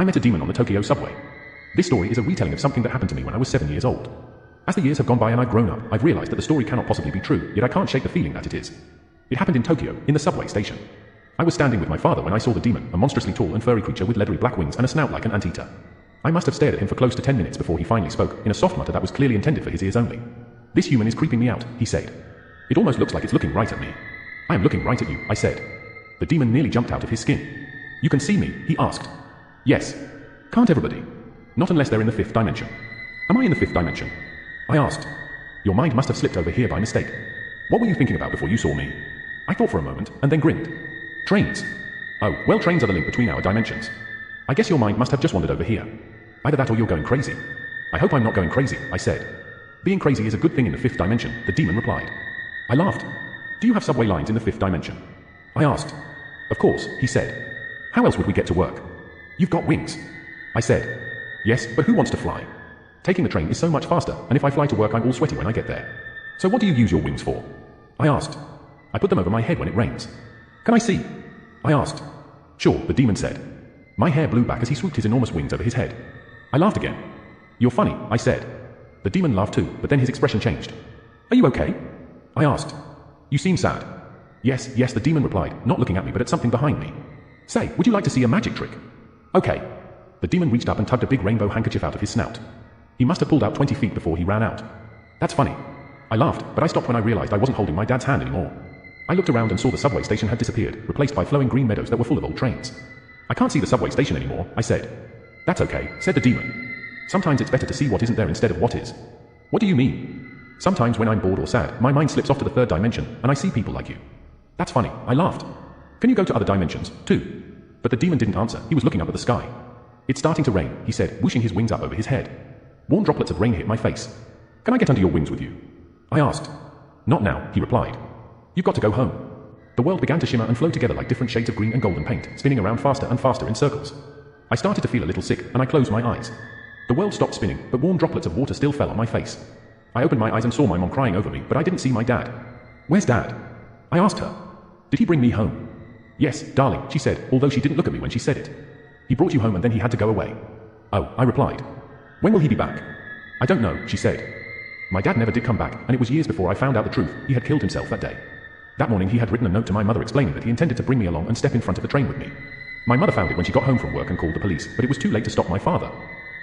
I met a demon on the Tokyo subway. This story is a retelling of something that happened to me when I was 7 years old. As the years have gone by and I've grown up, I've realized that the story cannot possibly be true, yet I can't shake the feeling that it is. It happened in Tokyo, in the subway station. I was standing with my father when I saw the demon, a monstrously tall and furry creature with leathery black wings and a snout like an anteater. I must have stared at him for close to 10 minutes before he finally spoke, in a soft mutter that was clearly intended for his ears only. "This human is creeping me out," he said. "It almost looks like it's looking right at me." "I am looking right at you," I said. The demon nearly jumped out of his skin. "You can see me?" he asked. "Yes." "Can't everybody?" "Not unless they're in the 5th dimension." "Am I in the 5th dimension?" I asked. "Your mind must have slipped over here by mistake. What were you thinking about before you saw me?" I thought for a moment, and then grinned. "Trains." "Oh, well, trains are the link between our dimensions. I guess your mind must have just wandered over here. Either that or you're going crazy." "I hope I'm not going crazy," I said. "Being crazy is a good thing in the 5th dimension," the demon replied. I laughed. "Do you have subway lines in the 5th dimension?" I asked. "Of course," he said. "How else would we get to work?" "You've got wings." I said. "Yes, but who wants to fly? Taking the train is so much faster, and if I fly to work I'm all sweaty when I get there. So what do you use your wings for?" I asked. "I put them over my head when it rains." "Can I see?" I asked. "Sure," the demon said. My hair blew back as he swooped his enormous wings over his head. I laughed again. "You're funny," I said. The demon laughed too, but then his expression changed. "Are you okay?" I asked. "You seem sad." Yes, the demon replied, not looking at me but at something behind me. "Say, would you like to see a magic trick?" "Okay." The demon reached up and tugged a big rainbow handkerchief out of his snout. He must have pulled out 20 feet before he ran out. "That's funny." I laughed, but I stopped when I realized I wasn't holding my dad's hand anymore. I looked around and saw the subway station had disappeared, replaced by flowing green meadows that were full of old trains. "I can't see the subway station anymore," I said. "That's okay," said the demon. "Sometimes it's better to see what isn't there instead of what is." "What do you mean?" "Sometimes when I'm bored or sad, my mind slips off to the 3rd dimension, and I see people like you." "That's funny," I laughed. "Can you go to other dimensions, too?" But the demon didn't answer, he was looking up at the sky. "It's starting to rain," he said, whooshing his wings up over his head. Warm droplets of rain hit my face. "Can I get under your wings with you?" I asked. "Not now," he replied. "You've got to go home." The world began to shimmer and flow together like different shades of green and golden paint, spinning around faster and faster in circles. I started to feel a little sick, and I closed my eyes. The world stopped spinning, but warm droplets of water still fell on my face. I opened my eyes and saw my mom crying over me, but I didn't see my dad. "Where's Dad?" I asked her. "Did he bring me home?" "Yes, darling," she said, although she didn't look at me when she said it. "He brought you home and then he had to go away." "Oh," I replied. "When will he be back?" "I don't know," she said. My dad never did come back, and it was years before I found out the truth. He had killed himself that day. That morning he had written a note to my mother explaining that he intended to bring me along and step in front of the train with me. My mother found it when she got home from work and called the police, but it was too late to stop my father.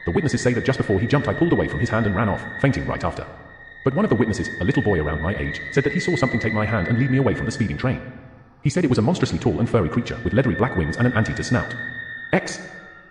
The witnesses say that just before he jumped I pulled away from his hand and ran off, fainting right after. But one of the witnesses, a little boy around my age, said that he saw something take my hand and lead me away from the speeding train. He said it was a monstrously tall and furry creature with leathery black wings and an anteater snout.